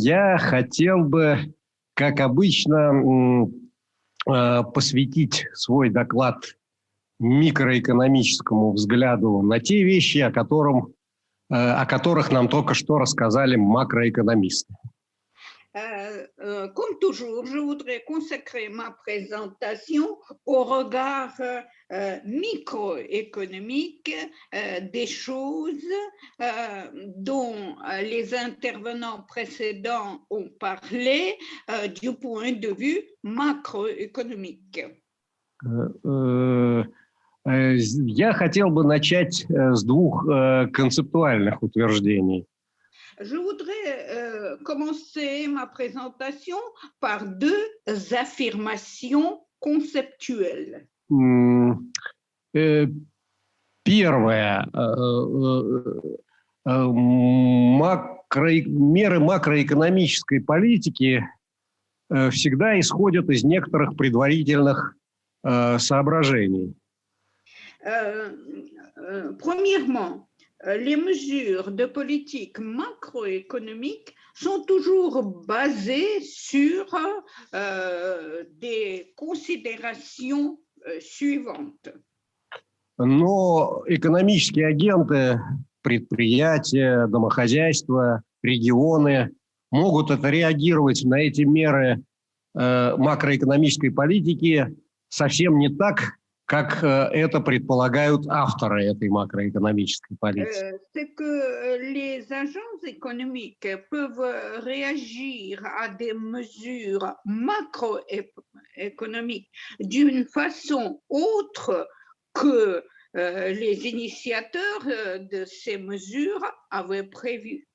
Я хотел бы, как обычно, посвятить свой доклад микроэкономическому взгляду на те вещи, о которых нам только что рассказали макроэкономисты. Comme toujours, je voudrais consacrer ma présentation au regard microéconomique des choses dont les intervenants précédents ont parlé du point de vue macroéconomique. Я хотел бы начать с двух концептуальных утверждений. Je voudrais commencer ma présentation par deux affirmations conceptuelles. Первое. Меры макроэкономической политики всегда исходят из некоторых предварительных соображений. Premièrement, les mesures de politique macroéconomique sont toujours basées sur des considérations suivantes. Но экономические агенты, предприятия, домохозяйства, регионы могут отреагировать на эти меры макроэкономической политики совсем не так, как это предполагают авторы этой макроэкономической политики. C'est que les agences économiques peuvent réagir à des mesures macroéconomiques d'une façon autre que les initiateurs de ces mesures avaient prévu.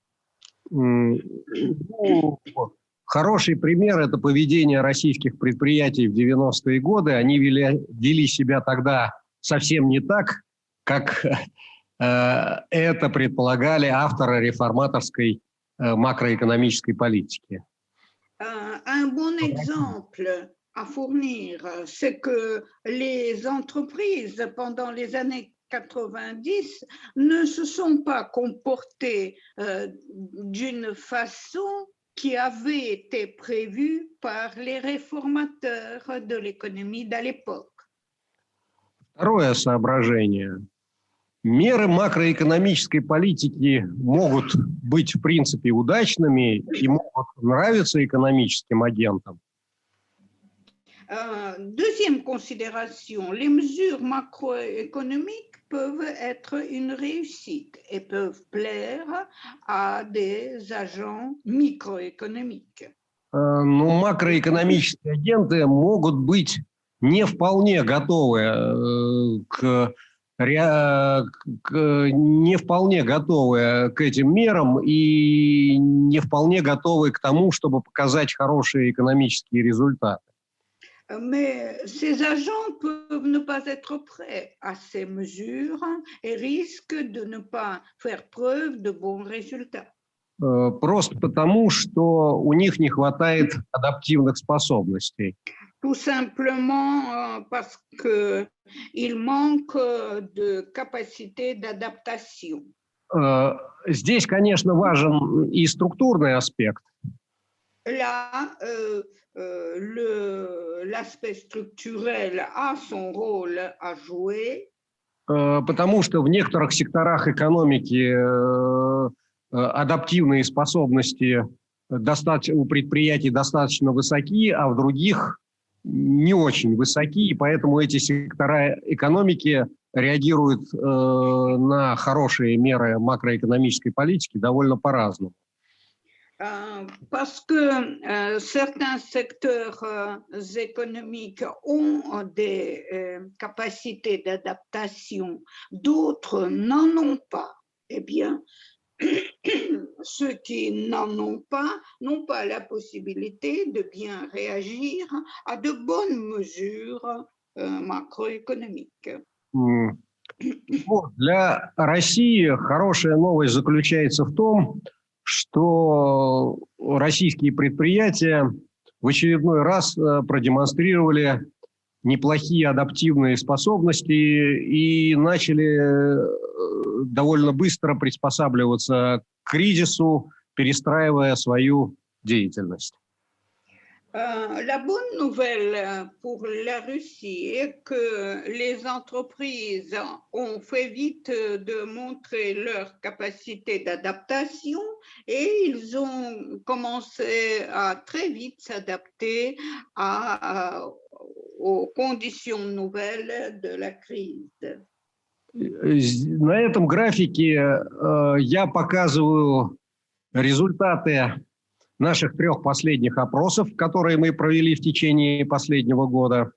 Хороший пример – это поведение российских предприятий в 90-е годы. Они вели себя тогда совсем не так, как это предполагали авторы реформаторской макроэкономической политики. Un bon exemple à fournir, c'est que les entreprises, pendant les années 90, ne se sont pas comportées d'une façon qui avait été prévu par les réformateurs de l'économie de l'époque. Второе соображение. Меры макроэкономической политики могут быть, в принципе, удачными и могут нравиться экономическим агентам. Deuxième considération, les mesures macroéconomiques peuvent être une réussite et peuvent plaire à des agents microéconomiques. Но макроэкономические агенты могут быть не вполне готовы к этим мерам и не вполне готовы к тому, чтобы показать хорошие экономические результаты. Mais ces agents peuvent ne pas être prêts à ces mesures et risquent de ne pas faire preuve de bons résultats. Просто потому, что у них не хватает адаптивных способностей. Tout simplement parce qu'il manque de capacité d'adaptation. Здесь, конечно, важен и структурный аспект. Là, l'aspect structurel a son rôle à jouer. Потому что в некоторых секторах экономики адаптивные способности у предприятий достаточно высоки, а в других не очень высоки, и поэтому эти сектора экономики реагируют на хорошие меры макроэкономической политики довольно по-разному. Parce que certains secteurs économiques ont des capacités d'adaptation, d'autres n'en ont pas. Eh bien, ceux qui n'en ont pas n'ont pas la possibilité de bien réagir à de bonnes mesures macroéconomiques. Для России хорошая новость заключается в том, что российские предприятия в очередной раз продемонстрировали неплохие адаптивные способности и начали довольно быстро приспосабливаться к кризису, перестраивая свою деятельность. La bonne nouvelle pour la Russie est que les entreprises ont fait vite de montrer leur capacité d'adaptation et ils ont commencé à très vite s'adapter aux conditions nouvelles de la crise. На этом графике я показываю результаты наших 3 последних опросов, которые мы провели в течение последнего года.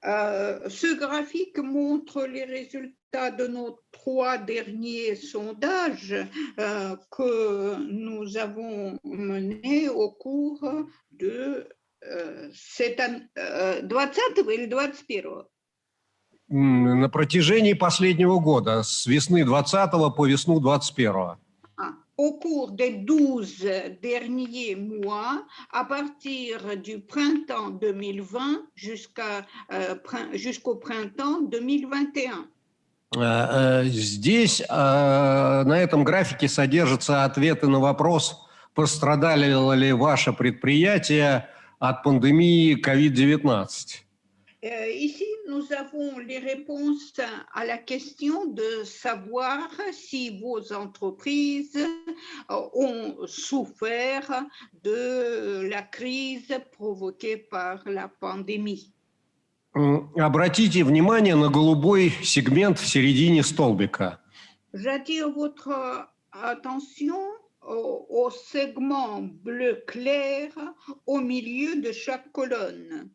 Ce graphique montre les résultats de nos 3 derniers sondages que nous avons menés au cours de cette année, 20 или 21. На протяжении последнего года, с весны 2020 по весну 2021. Au cours des 12 derniers mois, à partir du printemps 2020 jusqu'au printemps 2021. Здесь, на этом графике, содержатся ответы на вопрос, пострадали ли ваше предприятие от пандемии COVID-19. Ici, nous avons les réponses à la question de savoir si vos entreprises ont souffert de la crise provoquée par la pandémie. Обратите внимание на голубой сегмент в середине столбика. J'attire votre attention au segment bleu clair au milieu de chaque colonne.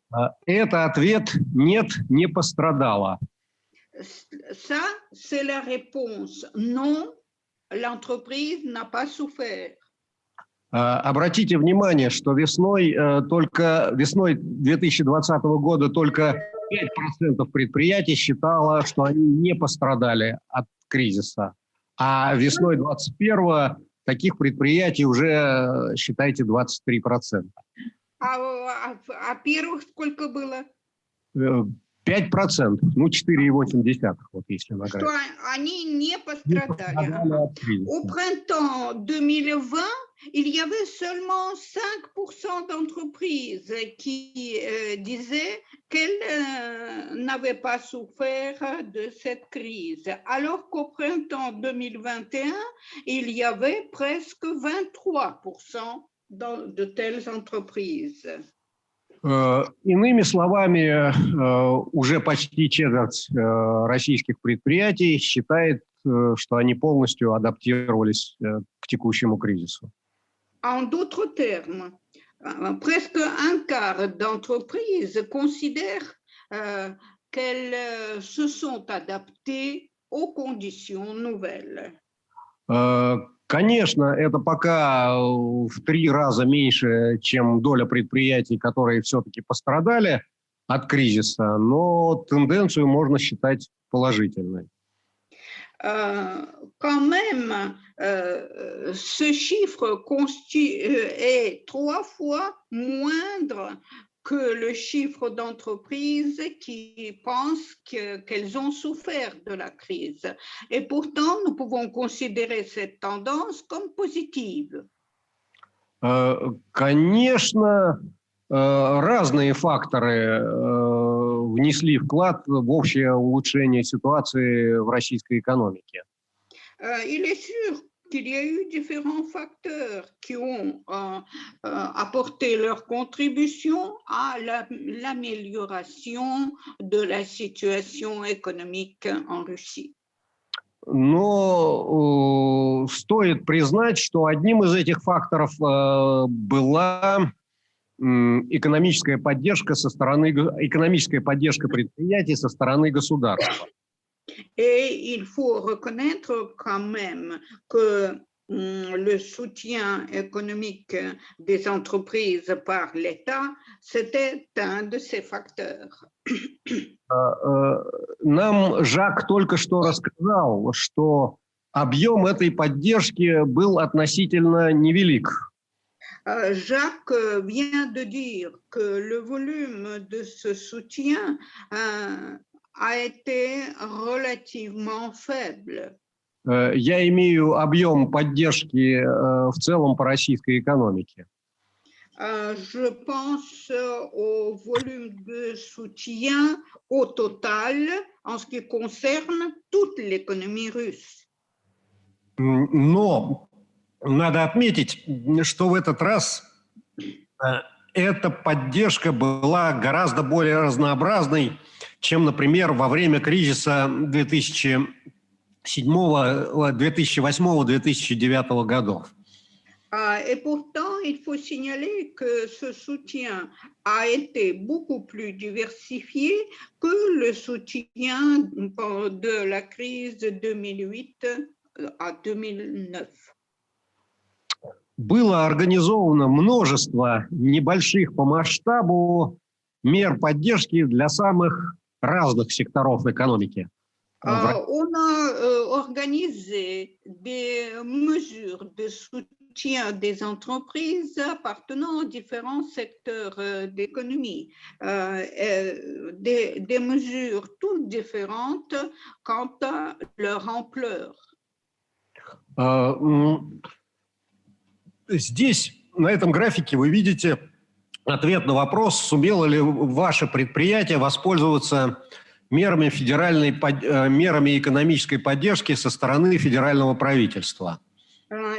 Это ответ «нет, не пострадало». Ça, c'est la réponse non, l'entreprise n'a pas souffert. Обратите внимание, что весной 2020 года только 5% предприятий считало, что они не пострадали от кризиса, а весной 2021 таких предприятий уже, считайте, 23%. А первых сколько было? 5%, ну 4,8, вот если на графике. Что они не пострадали. Au printemps 2020, il y avait seulement 5% d'entreprises qui disaient qu'elles n'avaient pas souffert de cette crise, alors qu'au printemps 2021, il y avait presque 23% de telles entreprises. Иными словами, уже почти четверть российских предприятий считает, что они полностью адаптировались к текущему кризису. En d'autres termes, presque un quart d'entreprises considèrent qu'elles se sont adaptées aux conditions nouvelles. Конечно, это пока в 3 раза меньше, чем доля предприятий, которые все-таки пострадали от кризиса, но тенденцию можно считать положительной. Quand même, ce chiffre est 3 fois moindre que le chiffre d'entreprises qui pensent qu'elles ont souffert de la crise. Et pourtant, nous pouvons considérer cette tendance comme positive. Конечно, разные факторы внесли вклад в общее улучшение ситуации в российской экономике. Il est sûr qu'il y a eu différents facteurs qui ont apporté leur contribution à l'amélioration de la situation économique en Russie. Но стоит признать, что одним из этих факторов была экономическая поддержка предприятий со стороны государства. Et il faut reconnaître quand même que le soutien économique des entreprises par l'État, c'était un de ces facteurs. Нам Жак только что рассказал, что объем этой поддержки был относительно невелик. Jacques vient de dire que le volume de ce soutien a été relativement faible. Я имею объем поддержки в целом по российской экономике. Je pense au volume de soutien au total en ce qui concerne toute l'économie russe. Но надо отметить, что в этот раз эта поддержка была гораздо более разнообразной, чем, например, во время кризиса 2008-2009 годов. Et pourtant, il faut signaler que ce soutien a été beaucoup plus diversifié que le soutien de la crise de 2008 à 2009. Было организовано множество небольших по масштабу мер поддержки для самых разных секторов экономики. On a organisé des mesures de soutien des entreprises appartenant aux différents secteurs d'économie, des mesures toutes différentes quant à leur ampleur. Здесь, на этом графике, вы видите ответ на вопрос, сумело ли ваше предприятие воспользоваться мерами экономической поддержки со стороны федерального правительства.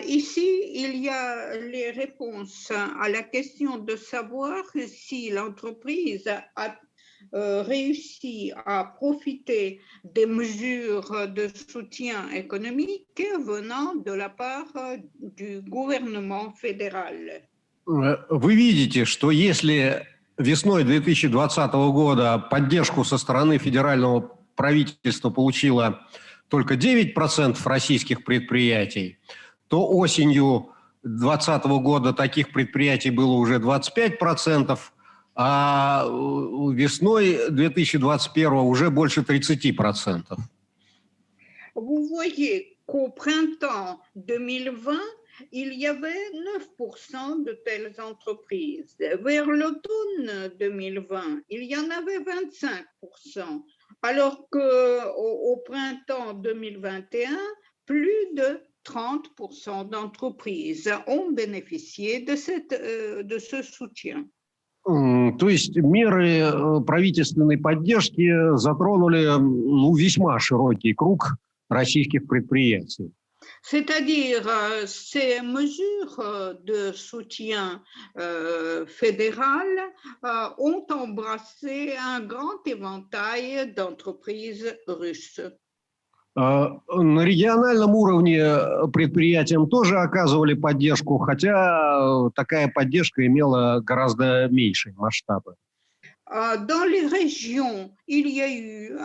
Ici, il y a les réponses à la question de savoir si l'entreprise a réussi à profiter des mesures de soutien économique venant de la part du gouvernement fédéral. Вы видите, что если весной 2020 года поддержку со стороны федерального правительства получило только 9% российских предприятий, то осенью 2020 года таких предприятий было уже 25%, а весной 2021 уже больше 30%. Vous voyez qu'au printemps 2020, il y avait 9% de telles entreprises. Vers l'automne 2020, il y en avait 25%, alors qu'au printemps 2021, plus de 30% d'entreprises ont bénéficié de ce soutien. То есть меры правительственной поддержки затронули весьма широкий круг российских предприятий. C'est-à-dire, ces mesures de soutien fédéral ont embrassé un grand éventail d'entreprises russes. На региональном уровне предприятиям тоже оказывали поддержку, хотя такая поддержка имела гораздо меньшие масштабы. Dans les régions, il y a eu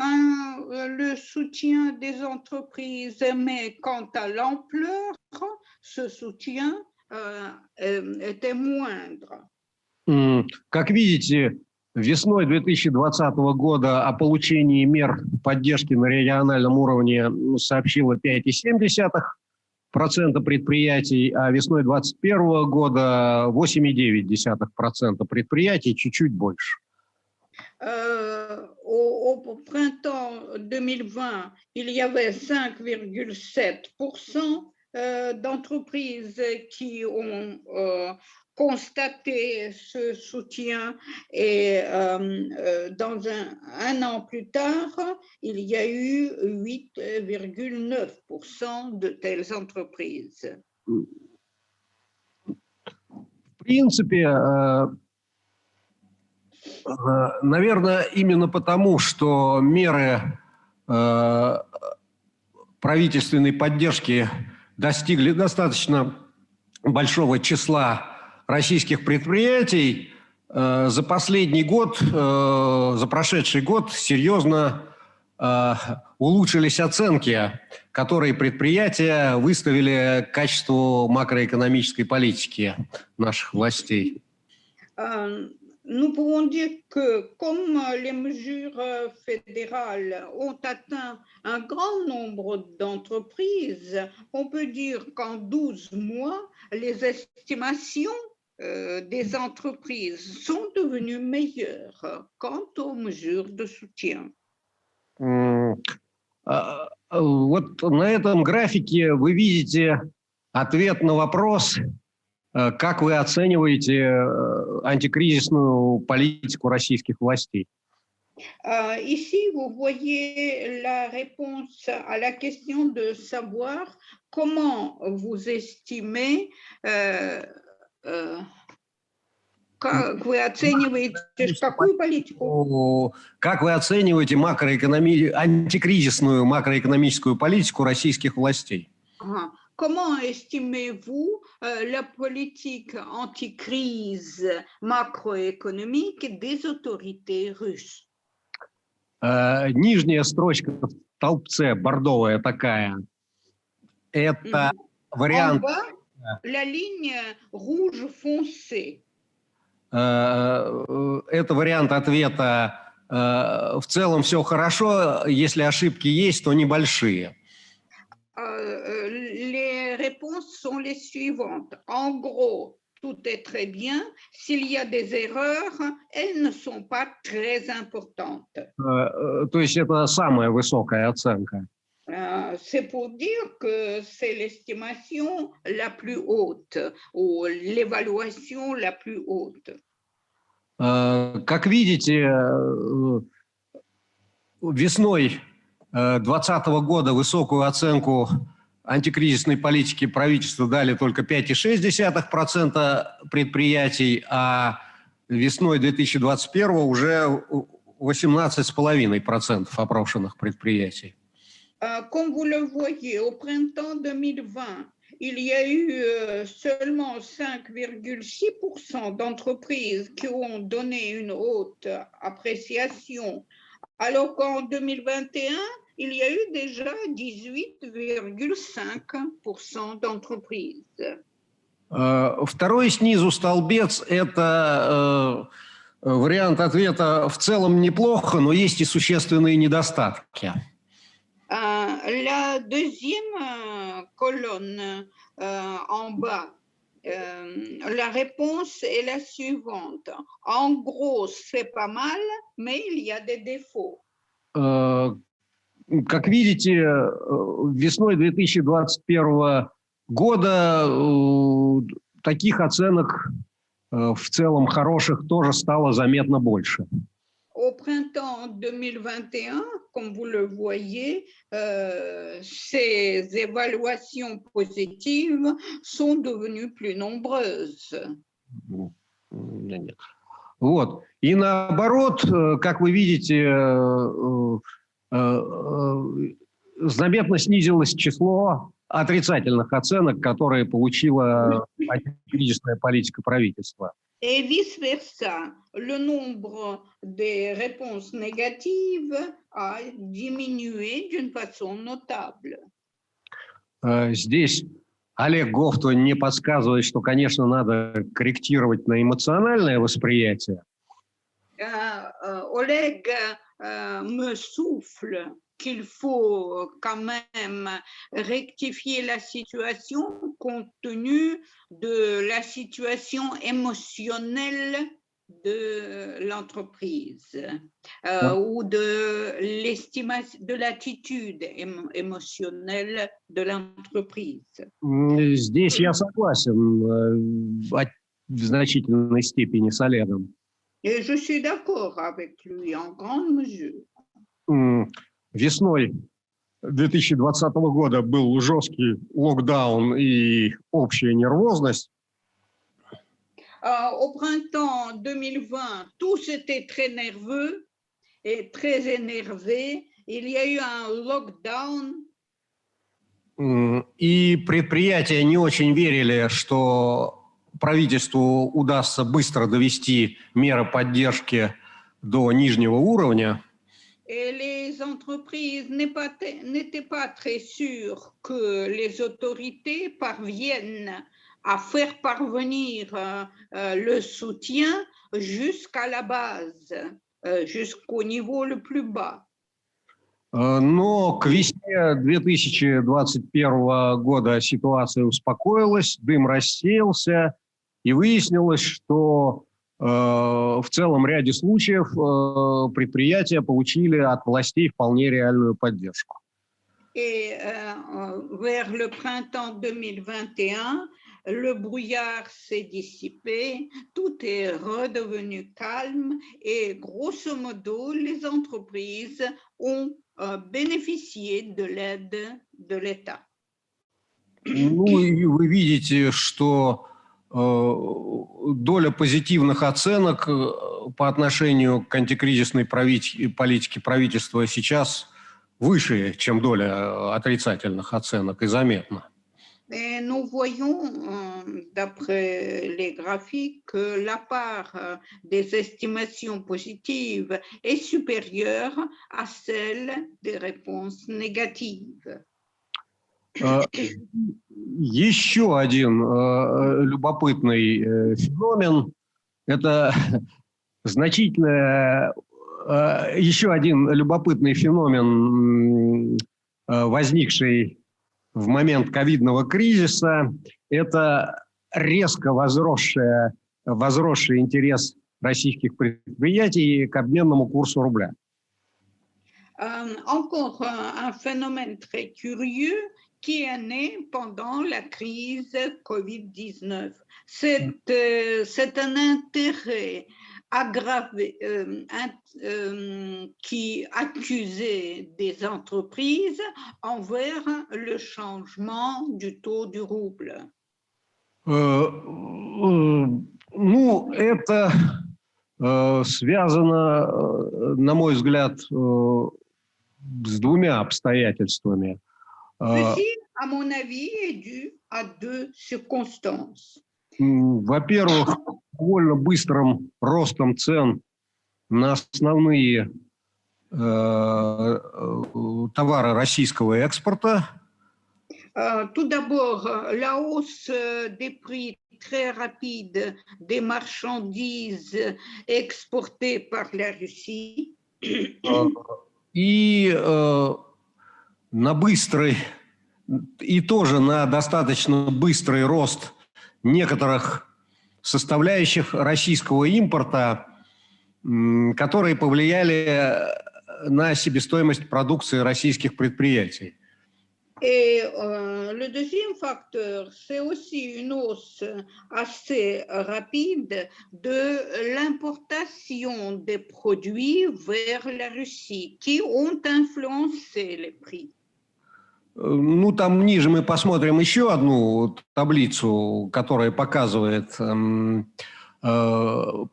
le soutien des entreprises, mais quant à l'ampleur, ce soutien était moindre. Как видите, весной 2020 года о получении мер поддержки на региональном уровне сообщило 5,7% предприятий, а весной 2021 года 8,9% предприятий, чуть-чуть больше. Au printemps 2020, il y avait 5,7% d'entreprises qui ont constaté ce soutien et dans un an plus tard, il y a eu 8,9% de telles entreprises. В принципе, наверное, именно потому, что меры правительственной поддержки достигли достаточно большого числа российских предприятий, за последний год, за прошедший год серьезно улучшились оценки, которые предприятия выставили качеству макроэкономической политики наших властей. Nous pouvons dire que comme les mesures fédérales ont atteint un grand nombre d'entreprises, on peut dire qu'en 12 mois, les estimations des entreprises sont devenues meilleures quant aux mesures de soutien. Вот на этом графике вы видите ответ на вопрос, Как вы оцениваете антикризисную политику российских властей? Ici, vous voyez la réponse à la question de savoir comment vous estimez, как вы оцениваете какую политику? Как вы оцениваете антикризисную макроэкономическую политику российских властей? Comment estimez-vous la politique anti-crise macroéconomique des autorités russes? Нижняя строчка в столбце, бордовая такая, это вариант... En bas, la ligne rouge foncée. Это вариант ответа «в целом все хорошо, если ошибки есть, то небольшие». Les réponses sont les suivantes. En gros, tout est très bien. S'il y a des erreurs, elles ne sont pas très importantes. То есть это самая высокая оценка. C'est pour dire que c'est l'estimation la plus haute ou l'évaluation la plus haute. Как видите, весной 2020 года высокую оценку антикризисной политики правительства дали только 5,6% предприятий, а весной 2021 уже 18,5% опрошенных предприятий. Comme vous le voyez, au printemps 2020, il y a eu seulement 5,6% d'entreprises qui ont donné une haute appréciation, alors qu'en 2021, il y a eu déjà 18,5% d'entreprises. Второй снизу столбец – это вариант ответа «в целом неплохо, но есть и существенные недостатки». La deuxième colonne en bas, la réponse est la suivante. En gros, c'est pas mal, mais il y a des défauts. Как видите, весной 2021 года таких оценок в целом хороших тоже стало заметно больше. Au printemps 2021, comme vous le voyez, ces évaluations positives sont devenues plus nombreuses. Вот. И наоборот, как вы видите, заметно снизилось число отрицательных оценок, которые получила антикризисная политика правительства. Et vice-versa, le nombre des réponses négatives a diminué d'une façon notable. Здесь Олег Говто не подсказывает, что, конечно, надо корректировать на эмоциональное восприятие. Oleg me souffle qu'il faut quand même rectifier la situation compte tenu de la situation émotionnelle de l'entreprise ou de l'estimation, de l'attitude émotionnelle de l'entreprise. Здесь я согласен в значительной степени с Олегом. Et je suis d'accord avec lui en grande mesure. Весной 2020 года был жесткий локдаун и общая нервозность. Au printemps 2020, tous étaient très nerveux et très énervés. Il y a eu un lockdown. И предприятия не очень верили, что правительству удастся быстро довести меры поддержки до нижнего уровня. Et les entreprises n'étaient pas très sûres que les autorités parviennent à faire parvenir le soutien jusqu'à la base, jusqu'au niveau le plus bas. Но к весне 2021 года ситуация успокоилась, дым рассеялся, и выяснилось, что в целом ряде случаев предприятия получили от властей вполне реальную поддержку. Et vers le printemps 2021, le brouillard s'est dissipé, tout est redevenu calme et grosso modo, les entreprises ont bénéficié de l'aide de l'État. Ну и вы видите, что доля позитивных оценок по отношению к антикризисной политике правительства сейчас выше, чем доля отрицательных оценок, и заметно. Et nous voyons, d'après les graphiques, que la part des estimations positives est supérieure à celle des réponses négatives. Еще один любопытный феномен – это значительное, еще один любопытный феномен, возникший в момент ковидного кризиса, это резко возросший интерес российских предприятий к обменному курсу рубля. Encore un phénomène très curieux qui est né pendant la crise Covid-19. C'est un intérêt aggravé qui accusait des entreprises envers le changement du taux du rouble. Ну, это связано, на мой взгляд, с двумя обстоятельствами. Ceci, à mon avis, est dû à deux circonstances. Во-первых, довольно быстрым ростом цен на основные товары российского экспорта. Tout d'abord, la hausse des prix très rapide des marchandises exportées par la Russie. И на быстрый, и тоже на достаточно быстрый рост некоторых составляющих российского импорта, которые повлияли на себестоимость продукции российских предприятий. Et le deuxième facteur, c'est aussi une hausse assez rapide de l'importation des produits vers la Russie qui ont influencé les prix. Ну, там ниже мы посмотрим еще одну таблицу, которая показывает,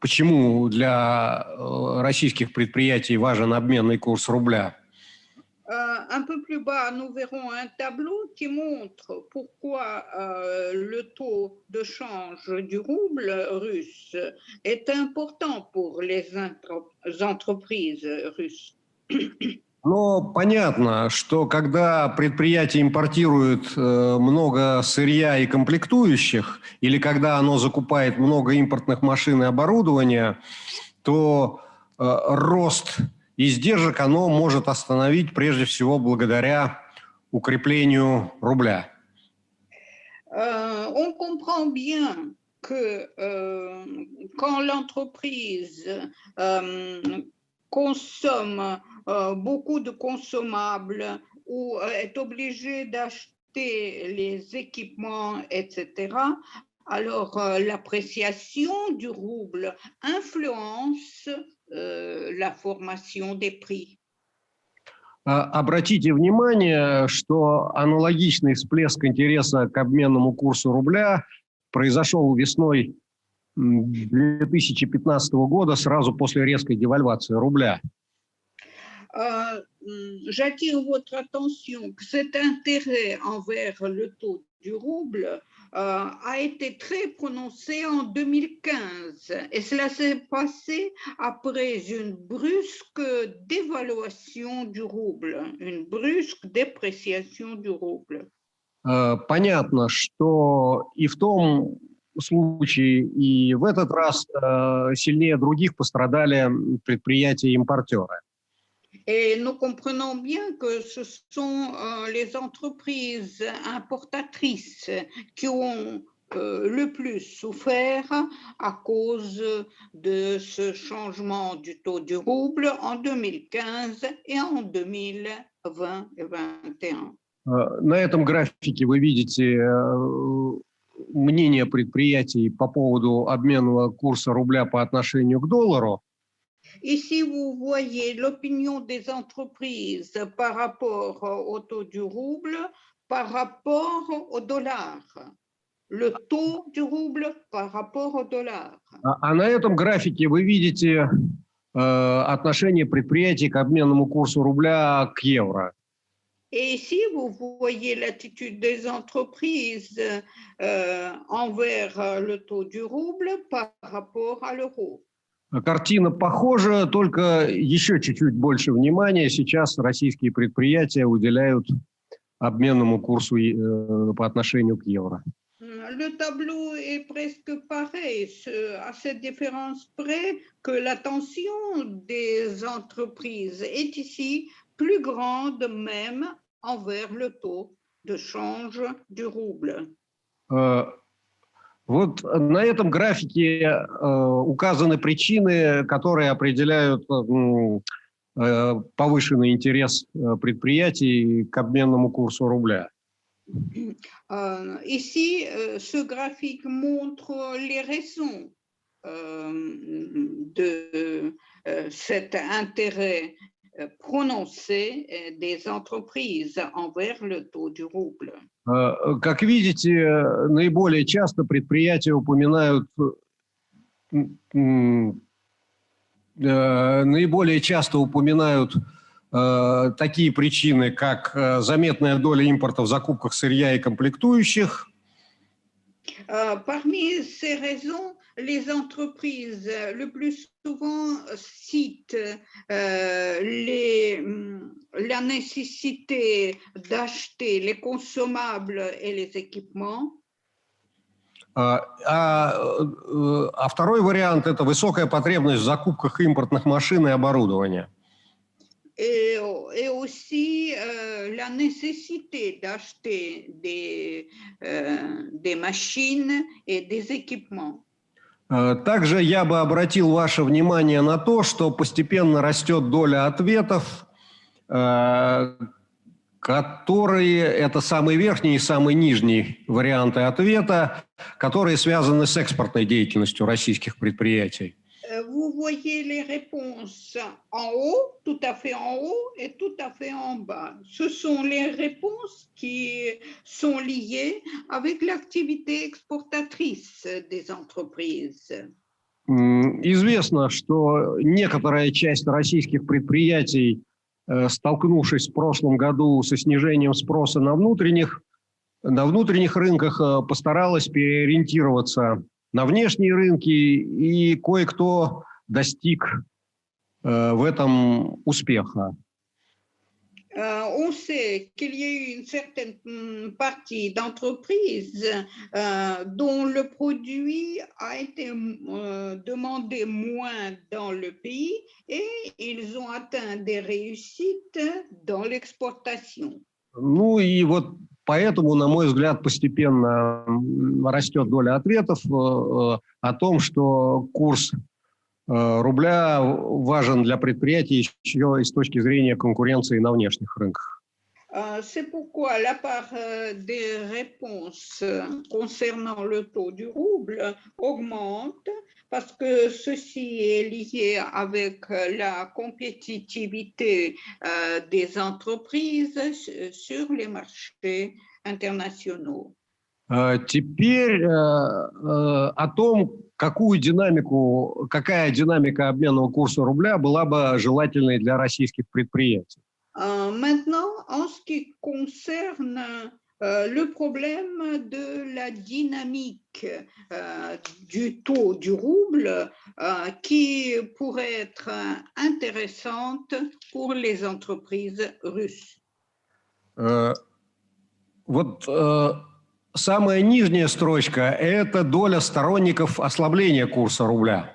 почему для российских предприятий важен обменный курс рубля. Un peu plus bas, nous verrons un tableau qui montre pourquoi le taux de change du rouble russe est important pour les entreprises russes. Но понятно, что когда предприятие импортирует много сырья и комплектующих, или когда оно закупает много импортных машин и оборудования, то рост издержек оно может остановить прежде всего благодаря укреплению рубля. On comprend bien que quand l'entreprise consomme beaucoup de consommables ou est obligée d'acheter les équipements, etc., alors l'appréciation du rouble influence la formation des prix. Обратите внимание, что аналогичный всплеск интереса к обменному курсу рубля произошел весной 2015 года, сразу после резкой девальвации рубля. J'attire votre attention que cet intérêt envers le taux du rouble a été très prononcé en 2015 et cela s'est passé après une brusque dévaluation du rouble, une brusque dépréciation du rouble. Понятно, что и в том случае, и в этот раз сильнее других пострадали предприятия-импортеры. Et nous comprenons bien que ce sont les entreprises importatrices qui ont le plus souffert à cause de ce changement du taux du rouble en 2015 et en 2020 et 2021. На этом графике вы видите мнение предприятий по поводу обменного курса рубля по отношению к доллару, Ici, vous voyez l'opinion des entreprises par rapport au taux du rouble, par rapport au dollar. Le taux du rouble par rapport au dollar. а на этом графике вы видите отношение предприятий к обменному курсу рубля к евро. Et ici, vous voyez l'attitude des entreprises envers le taux du rouble par rapport à l'euro. Картина похожа, только еще чуть-чуть больше внимания сейчас российские предприятия уделяют обменному курсу по отношению к евро. Le tableau est presque pareil, à cette différence près que l'attention des entreprises est ici plus grande même envers le taux de change du rouble. Вот на этом графике указаны причины, которые определяют повышенный интерес предприятий к обменному курсу рубля. Ici, ce graphique montre les raisons de cet intérêt prononcé des entreprises envers le taux du rouble. Как видите, наиболее часто предприятия упоминают такие причины, как заметная доля импорта в закупках сырья и комплектующих. Parmi ces raisons, les entreprises le plus souvent citent la nécessité d'acheter les consommables et les équipements. А второй вариант – это высокая потребность в закупках импортных машин и оборудования. Et aussi la nécessité d'acheter des machines et des équipements. Также я бы обратил ваше внимание на то, что постепенно растет доля ответов, которые это самый верхний и самый нижний варианты ответа, которые связаны с экспортной деятельностью российских предприятий. Vous voyez les réponses en haut, tout à fait en haut et tout à fait en bas. Ce sont les réponses qui sont liées avec l'activité exportatrice des entreprises. Известно, что некоторая часть российских предприятий, столкнувшись в прошлом году со снижением спроса на внутренних рынках, постаралась переориентироваться на внешние рынки, и кое-кто достиг в этом успеха. On sait qu'il y a eu une certaine partie d'entreprises dont le produit a été demandé moins dans le pays et ils ont atteint des réussites dans l'exportation. Ну и вот поэтому, на мой взгляд, постепенно растет доля ответов о том, что курс рубля важен для предприятий еще и с точки зрения конкуренции на внешних рынках. C'est pourquoi la part des réponses concernant le taux du rouble augmente, parce que ceci est lié avec la compétitivité des entreprises sur les marchés internationaux. Теперь о том, какая динамика обменного курса рубля была бы желательной для российских предприятий. Maintenant, en ce qui concerne le problème de la dynamique du taux du rouble qui pourrait être intéressante pour les entreprises russes. Вот самая нижняя строчка – это доля сторонников ослабления курса рубля.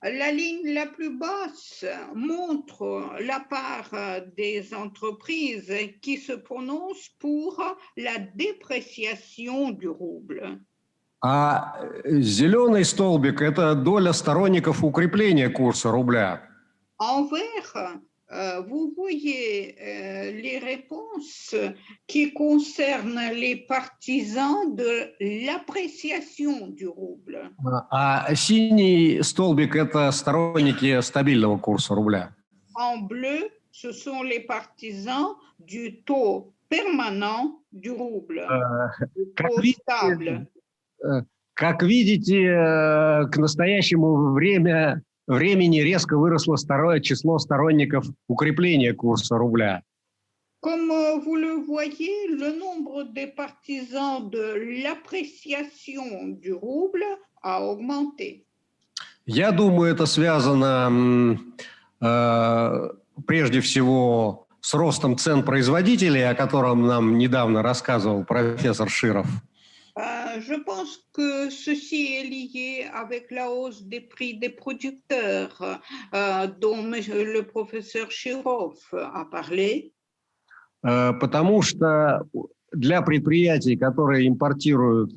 La ligne la plus basse montre la part des entreprises qui se prononcent pour la dépréciation du rouble. А зеленый столбик – это доля сторонников укрепления курса рубля. En vert, Vous voyez les réponses qui concernent les partisans de l'appréciation du rouble. А синий столбик – это сторонники стабильного курса рубля. En bleu, ce sont les partisans du taux permanent du rouble, du Как taux видите, stable. Как видите, к настоящему времени резко выросло число сторонников укрепления курса рубля. Comme vous le voyez, le nombre des partisans de l'appréciation du rouble a augmenté. Я думаю, это связано прежде всего с ростом цен производителей, о котором нам недавно рассказывал профессор Широв. Je pense que ceci est lié avec la hausse des prix des producteurs dont le professeur Shirov a parlé. Потому что для предприятий, которые импортируют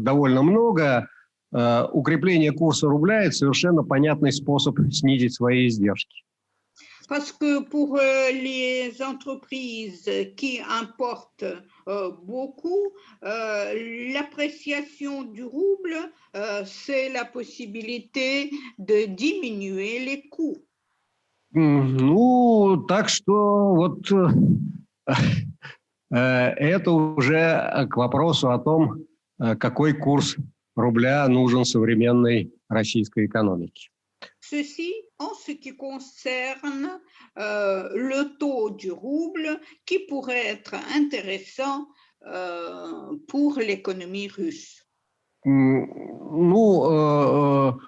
довольно много, укрепление курса рубля – это совершенно понятный способ снизить свои издержки. Parce que pour les entreprises qui importent beaucoup, l'appréciation du rouble, c'est la possibilité de diminuer les coûts. Ну, так что вот это уже к вопросу о том, какой курс рубля нужен современной российской экономике. Ceci en ce qui concerne le taux du rouble qui pourrait être intéressant pour l'économie russe. Ну,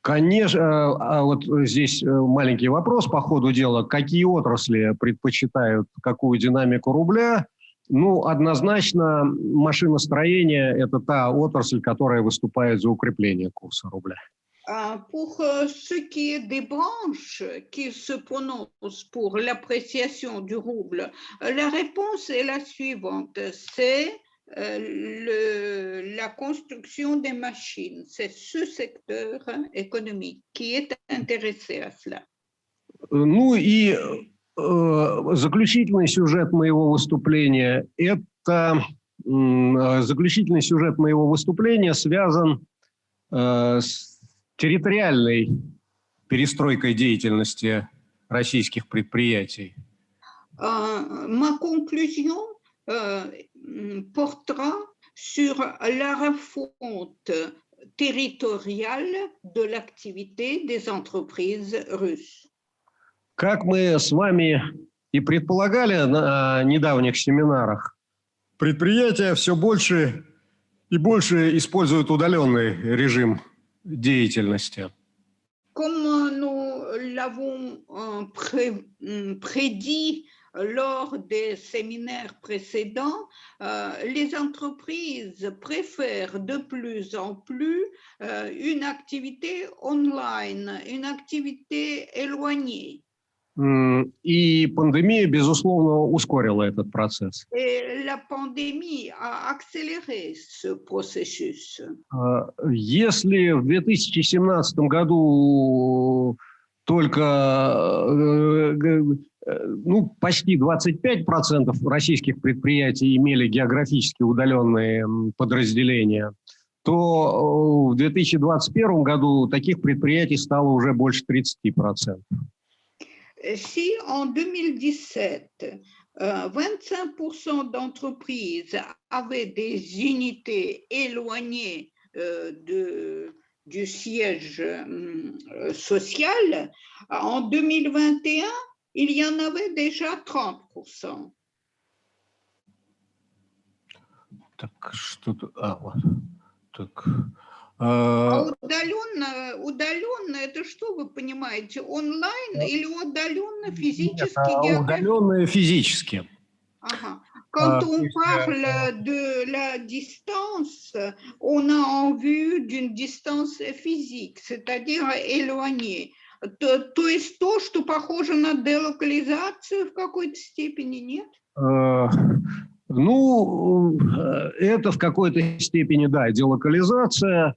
конечно, вот здесь маленький вопрос по ходу дела. Какие отрасли предпочитают какую динамику рубля? Ну, однозначно, машиностроение – это та отрасль, которая выступает за укрепление курса рубля. Pour ce qui est des branches qui se prononcent pour l'appréciation du rouble, la réponse est la suivante, c'est la construction des machines. C'est ce secteur économique qui est intéressé à cela. Ну и заключительный сюжет моего выступления связан с территориальной перестройкой деятельности российских предприятий. Ma conclusion portera sur la refonte territoriale de l'activité des entreprises russes. Как мы с вами и предполагали на недавних семинарах, предприятия все больше и больше используют удаленный режим деятельности. Comme nous l'avons prédit lors des séminaires précédents, les entreprises préfèrent de plus en plus une activité online, une activité éloignée. И пандемия, безусловно, ускорила этот процесс. Et la pandémie a accéléré ce processus. Если в 2017 году только почти 25% российских предприятий имели географически удаленные подразделения, то в 2021 году таких предприятий стало уже больше 30%. Si en 2017, 25% d'entreprises avaient des unités éloignées du siège social, en 2021, il y en avait déjà 30%. Так, что-то... вот. Так... Удаленно, это что вы понимаете, онлайн или удаленно физически? Удаленно физически. Ага. Quand on parle de la distance, on a en vue d'une distance physique, c'est-à-dire éloignée. То есть то, что похоже на делокализацию в какой-то степени, нет? Ну, это в какой-то степени, да, делокализация.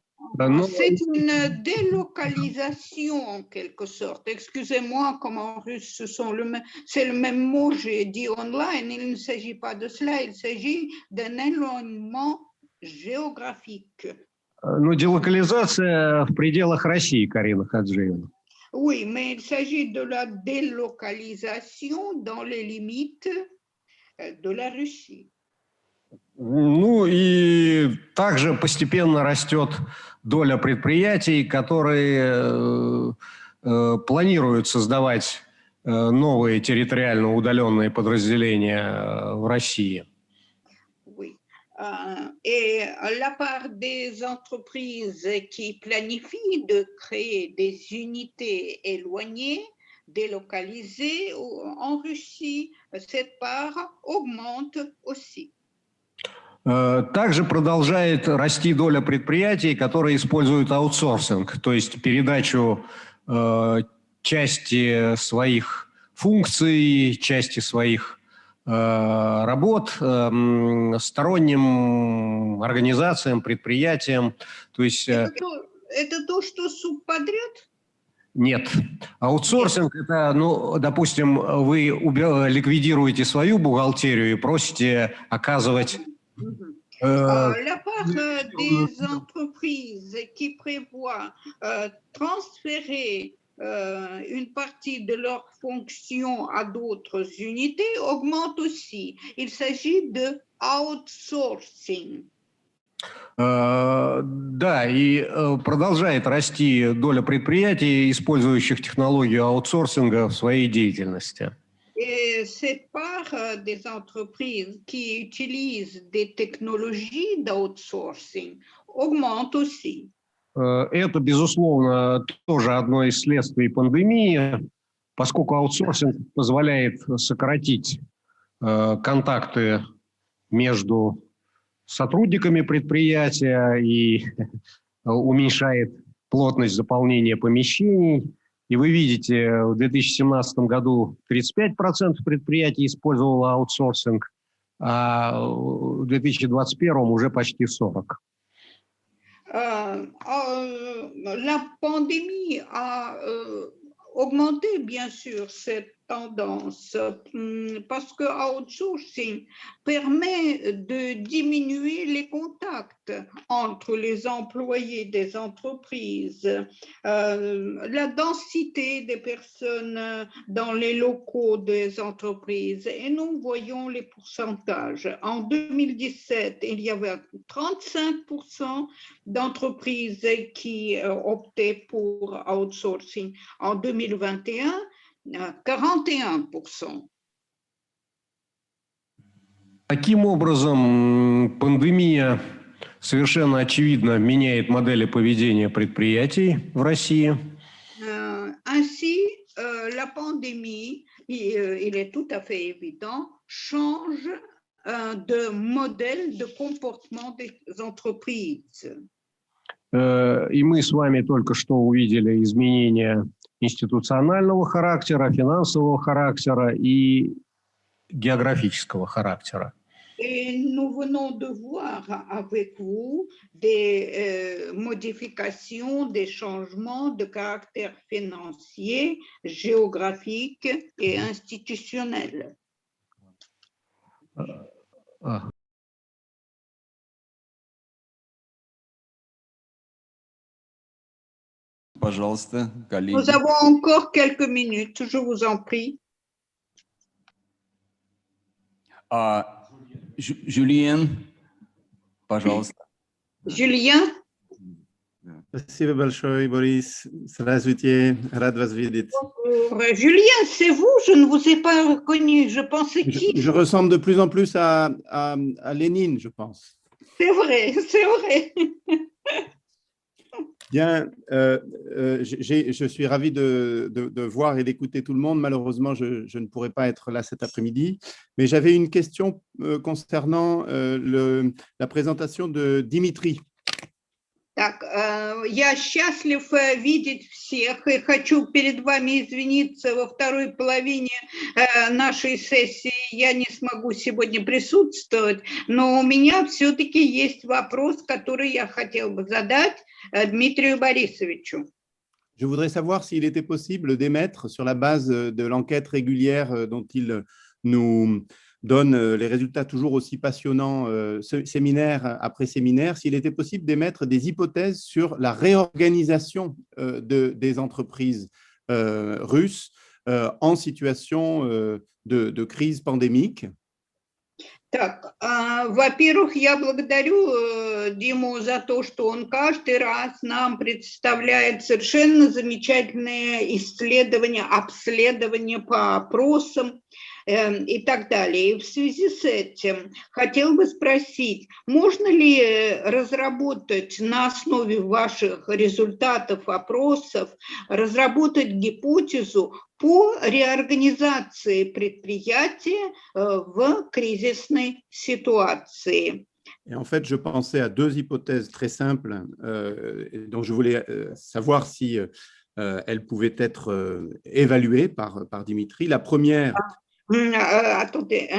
C'est une délocalisation en quelque sorte. Excusez-moi, comme en russe, c'est le même mot, j'ai dit online, il ne s'agit pas de cela, il s'agit d'un éloignement géographique. Ну, делокализация в пределах России, Карина Хаджиевна. Oui, mais il s'agit de la délocalisation dans les limites de la Russie. Ну и также постепенно растет доля предприятий, которые планируют создавать новые территориально удаленные подразделения в России. Oui. Et la part des entreprises qui planifient de créer des unités éloignées, délocalisées en Russie, cette part augmente aussi. Также продолжает расти доля предприятий, которые используют аутсорсинг, то есть передачу части своих функций, части своих работ сторонним организациям, предприятиям. То есть, это то, что субподряд? Нет. Аутсорсинг – это, ну, допустим, вы ликвидируете свою бухгалтерию и просите оказывать… La part des entreprises qui prévoient transférer une partie de leurs fonctions à d'autres unités augmente aussi. Il s'agit de outsourcing. Да, и продолжает расти доля предприятий, использующих технологию аутсорсинга в своей деятельности. Et cette part des entreprises qui utilisent des technologies d'outsourcing augmente aussi. Это, безусловно, тоже одно из следствий пандемии, поскольку аутсорсинг позволяет сократить контакты между сотрудниками предприятия и уменьшает плотность заполнения помещений. И вы видите, в 2017 году 35% предприятий использовало аутсорсинг, а в 2021 уже почти 40%. La pandémie a augmenté, bien sûr, cette tendance parce que outsourcing permet de diminuer les contacts entre les employés des entreprises, la densité des personnes dans les locaux des entreprises. Et nous voyons les pourcentages. En 2017, il y avait 35% d'entreprises qui optaient pour outsourcing. En 2021, 41%. Таким образом, пандемия совершенно очевидно меняет модели поведения предприятий в России. Ainsi, la pandémie, il est tout à fait évident, change de modèle de comportement des entreprises. И мы с вами только что увидели изменения институционального характера, финансового характера и географического характера. Et nous venons de voir avec vous des modifications, des changements de caractère financier, géographique et institutionnel. Пожалуйста, коллеги. Nous avons encore quelques minutes, je vous en prie. Julien, пожалуйста. Julien? Спасибо большое, Борис. Здравствуйте, рад вас видеть. Julien, c'est vous? Je ne vous ai pas reconnu. Je pensais qui? Je ressemble de plus en plus à Lénine, je pense. C'est vrai, c'est vrai. Bien, je suis ravi de voir et d'écouter tout le monde. Malheureusement, je ne pourrai pas être là cet après-midi, mais j'avais une question concernant la présentation de Dimitri. Так, я счастлив видеть всех и хочу перед вами извиниться во второй половине нашей сессии. Я не смогу сегодня присутствовать, но у меня все-таки есть вопрос, который я хотела бы задать Дмитрию Борисовичу. Je voudrais savoir s'il était possible d'émettre, sur la base de l'enquête régulière dont il nous donne les résultats toujours aussi passionnants, séminaire après séminaire, s'il était possible d'émettre des hypothèses sur la réorganisation des entreprises russes en situation de crise pandémique. Так, во-первых, я благодарю Диму за то, что он каждый раз нам представляет совершенно замечательные исследования, обследования по опросам и так далее. И в связи с этим хотел бы спросить, можно ли разработать на основе ваших результатов опросов, разработать гипотезу по réorganisation предприятия в кризисной ситуации. Et en fait, je pensais à deux hypothèses très simples dont je voulais savoir si elles pouvaient être évaluées par Dimitri. La première… Attendez,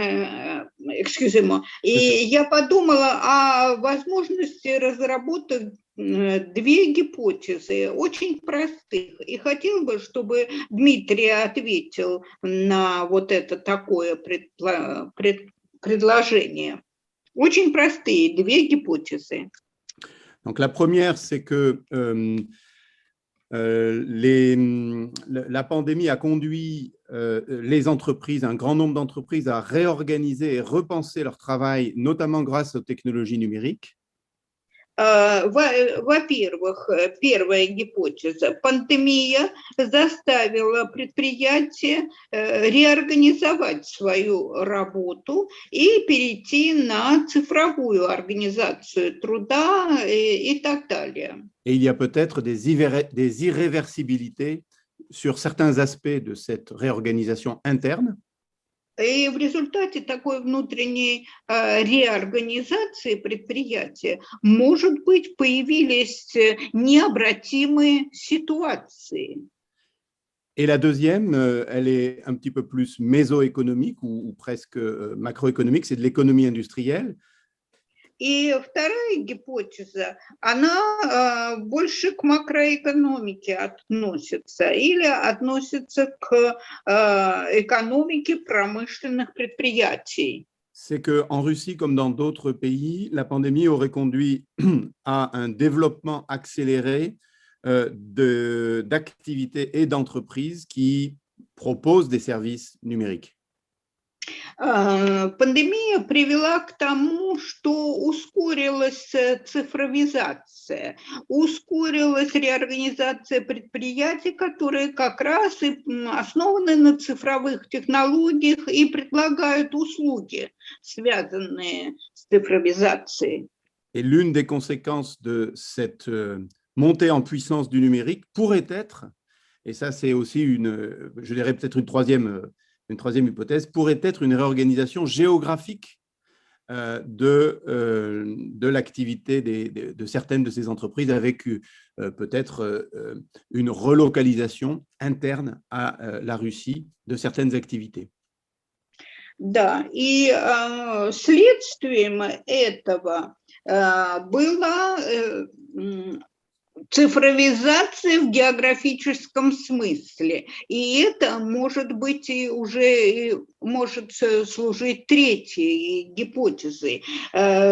excusez-moi. И я подумала о возможности разработать две гипотезы, очень простых. И хотела бы, чтобы Дмитрий ответил на вот это такое предложение. Очень простые, две гипотезы. Donc, la première, c'est que la pandémie a conduit les entreprises, un grand nombre d'entreprises, à réorganiser et repenser leur travail, notamment grâce aux technologies numériques. Во-первых, первая гипотеза. Пандемия заставила предприятия реорганизовать свою работу и перейти на цифровую организацию труда и так далее. Et il y a peut-être des irréversibilités sur certains aspects de cette réorganisation interne. И в результате такой внутренней реорганизации предприятия, может быть, появились необратимые ситуации. Et la deuxième, elle est un petit peu plus mésoéconomique ou presque macroéconomique, c'est de l'économie industrielle. И вторая гипотеза, она больше к макроэкономике относится или относится к экономике промышленных предприятий. C'est qu'en Russie, comme dans d'autres pays, la pandémie aurait conduit à un développement accéléré d'activités et d'entreprises qui proposent des services numériques. Пандемия привела к тому, что ускорилась цифровизация, ускорилась реорганизация предприятий, которые как раз и основаны на цифровых технологиях и предлагают услуги, связанные с цифровизацией. Et l'une des conséquences de cette montée en puissance du numérique pourrait être, et ça c'est aussi je dirais peut-être une troisième hypothèse, pourrait être une réorganisation géographique de l'activité de certaines de ces entreprises avec peut-être une relocalisation interne à la Russie de certaines activités. Да, и следствием этого была цифровизация в географическом смысле. И это может быть и уже может служить третьей гипотезой,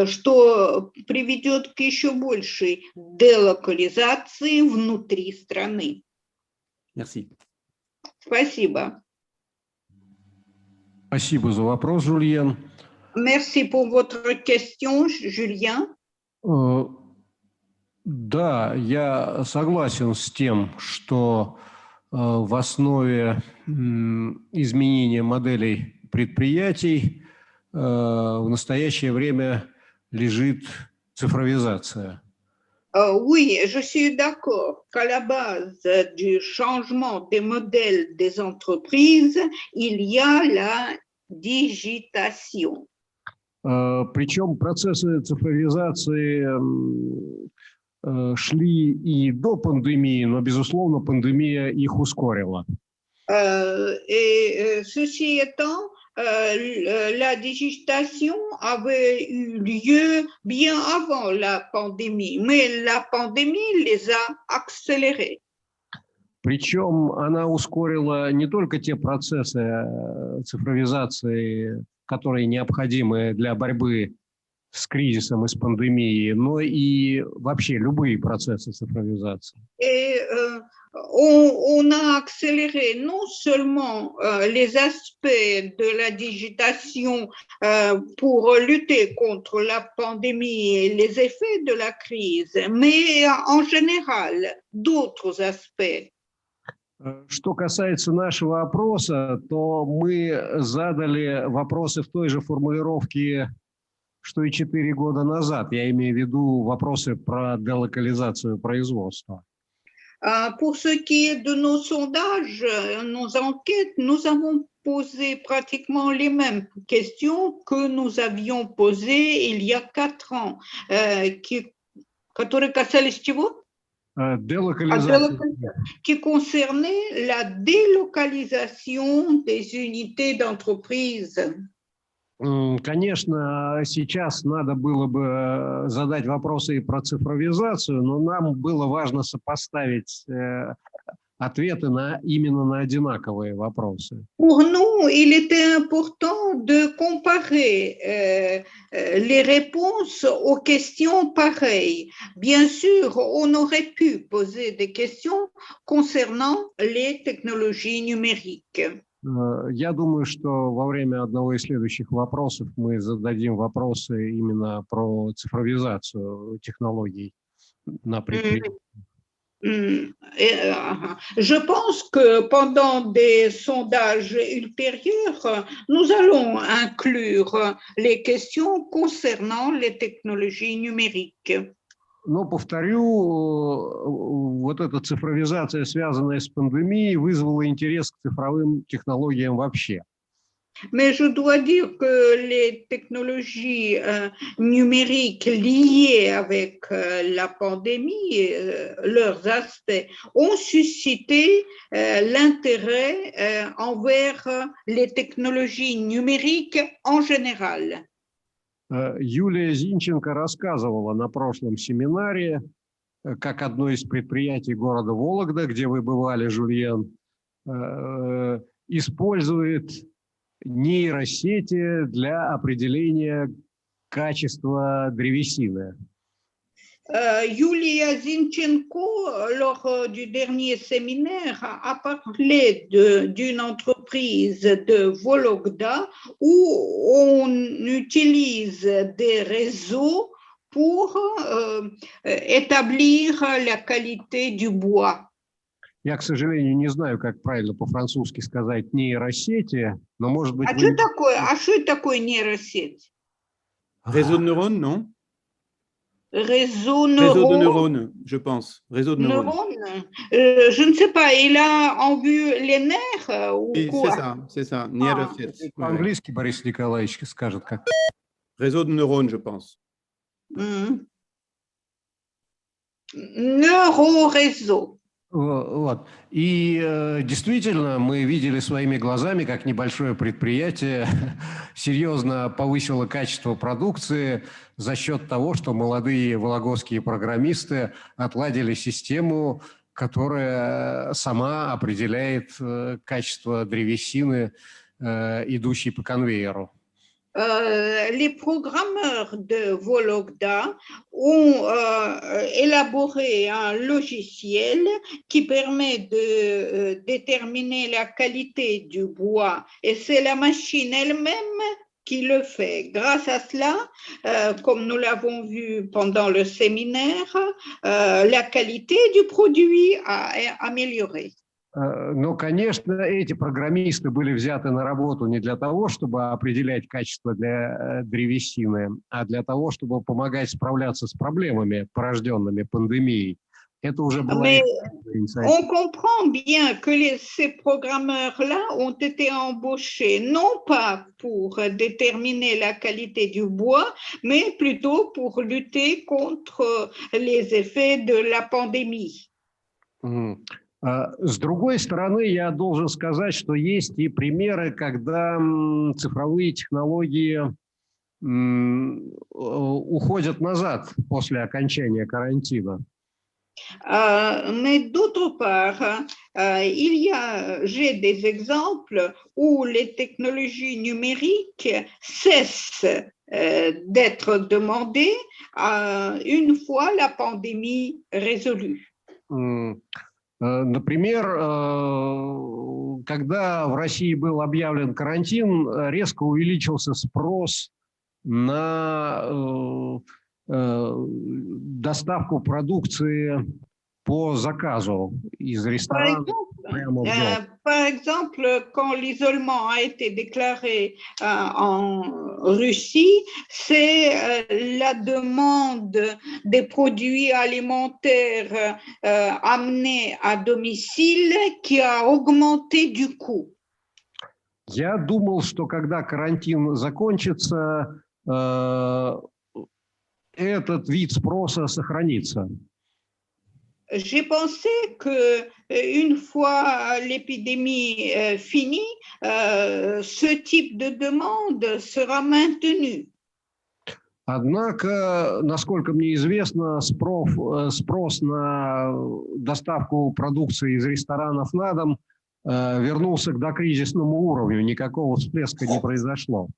что приведет к еще большей делокализации внутри страны. Merci. Спасибо. Спасибо за вопрос, Жульен. Merci pour votre question, Julien. Да, я согласен с тем, что в основе изменения моделей предприятий в настоящее время лежит цифровизация. Oui, je suis d'accord qu'à la base du changement des modèles des entreprises, il y a la digitation. Причем процессы цифровизации шли и до пандемии, но, безусловно, пандемия их ускорила. Et ceci étant, la digitation avait eu lieu bien avant la pandémie, mais la pandémie les a accélérés. Причем она ускорила не только те процессы цифровизации, которые необходимы для борьбы с кризисом и с пандемией, но и вообще любые процессы цифровизации. Et on a accéléré non seulement les aspects de la digitation pour lutter contre la pandémie et les effets de la crise, mais en général d'autres aspects. Что касается нашего опроса, то мы задали вопросы в той же формулировке, что и 4 года назад. Я имею в виду вопросы про делокализацию производства. Pour ce qui est de nos sondages, nos enquêtes, nous avons posé pratiquement les mêmes questions que nous avions posées il y a 4 ans, которые касались чего? Qui concernait la délocalisation des unités d'entreprise. Конечно, сейчас надо было бы задать вопросы и про цифровизацию, но нам было важно сопоставить ответы именно на одинаковые вопросы. Pour nous, il était important de comparer les réponses aux questions pareilles. Bien sûr, on aurait pu poser des questions concernant les technologies numériques. Я думаю, что во время одного из следующих вопросов мы зададим вопросы именно про цифровизацию технологий на предприятиях. Je pense que pendant des sondages ultérieurs, nous allons inclure les questions concernant les technologies numériques. Но, повторю, вот эта цифровизация, связанная с пандемией, вызвала интерес к цифровым технологиям вообще. Mais je dois dire que les technologies numériques liées avec la pandémie, leurs aspects, ont suscité l'intérêt envers les technologies numériques en général. Юлия Зинченко рассказывала на прошлом семинаре, как одно из предприятий города Вологда, где вы бывали, Жульен, использует нейросети для определения качества древесины. Yulia Zinchenko, lors du dernier séminaire, a parlé d'une entreprise de Vologda où on utilise des réseaux pour établir la qualité du bois. Я, к сожалению, не знаю, как правильно по-французски сказать нейросети, но, может быть... Что такое нейросеть? Réseau de neurones, non? Réseau de neurones, je pense. Réseau de neurones. Je ne sais pas, il a en vue les nerfs ou quoi? C'est ça. Нейросеть. По-английски Борис Николаевич скажет как. Réseau de neurones, je pense. Neuroréseau. Вот. И действительно, мы видели своими глазами, как небольшое предприятие серьезно повысило качество продукции за счет того, что молодые вологодские программисты отладили систему, которая сама определяет качество древесины, идущей по конвейеру. Les programmeurs de Vologda ont élaboré un logiciel qui permet de déterminer la qualité du bois et c'est la machine elle-même qui le fait. Grâce à cela, comme nous l'avons vu pendant le séminaire, la qualité du produit a amélioré. Но, конечно, эти программисты были взяты на работу не для того, чтобы определять качество для древесины, а для того, чтобы помогать справляться с проблемами, порожденными пандемией. Это уже было... On comprend bien que ces programmeurs-là ont été embauchés, non pas pour déterminer la qualité du bois, mais plutôt pour lutter contre les effets de la pandémie. С другой стороны, я должен сказать, что есть и примеры, когда цифровые технологии уходят назад после окончания карантина. Mais d'autre part, j'ai des exemples où les technologies numériques cessent d'être demandées une fois la pandémie résolue. Например, когда в России был объявлен карантин, резко увеличился спрос на доставку продукции по заказу из ресторана прямо в дом. Par exemple, quand l'isolement a été déclaré en Russie, c'est la demande des produits alimentaires amenés à domicile qui a augmenté du coup. Я думал, что когда карантин закончится, этот вид спроса сохранится. J'ai pensé qu'une fois l'épidémie finie, ce type de demande sera maintenu. Однако, насколько мне известно, спрос на доставку продукции из ресторанов на дом вернулся к докризисному уровню, никакого всплеска не произошло.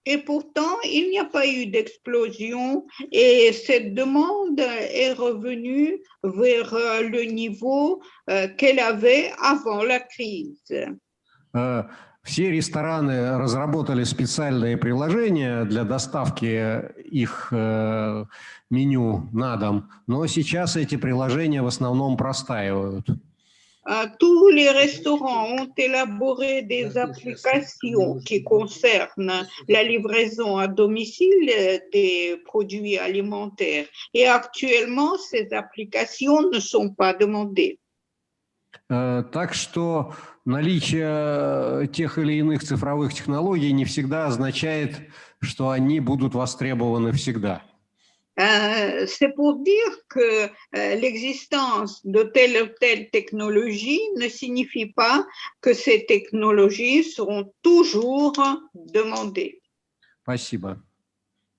Et pourtant, il n'y a pas eu d'explosion et cette demande est revenue vers le niveau qu'elle avait avant la crise. Все рестораны разработали специальные приложения для доставки их меню на дом, но сейчас эти приложения в основном простаивают. Tous les restaurants ont élaboré des applications qui concernent la livraison à domicile des produits alimentaires. Et actuellement, ces applications ne sont pas demandées. Так что наличие тех или иных цифровых технологий не всегда означает, что они будут востребованы всегда. C'est pour dire que l'existence de telle ou telle technologie ne signifie pas que ces technologies seront toujours demandées. Спасибо.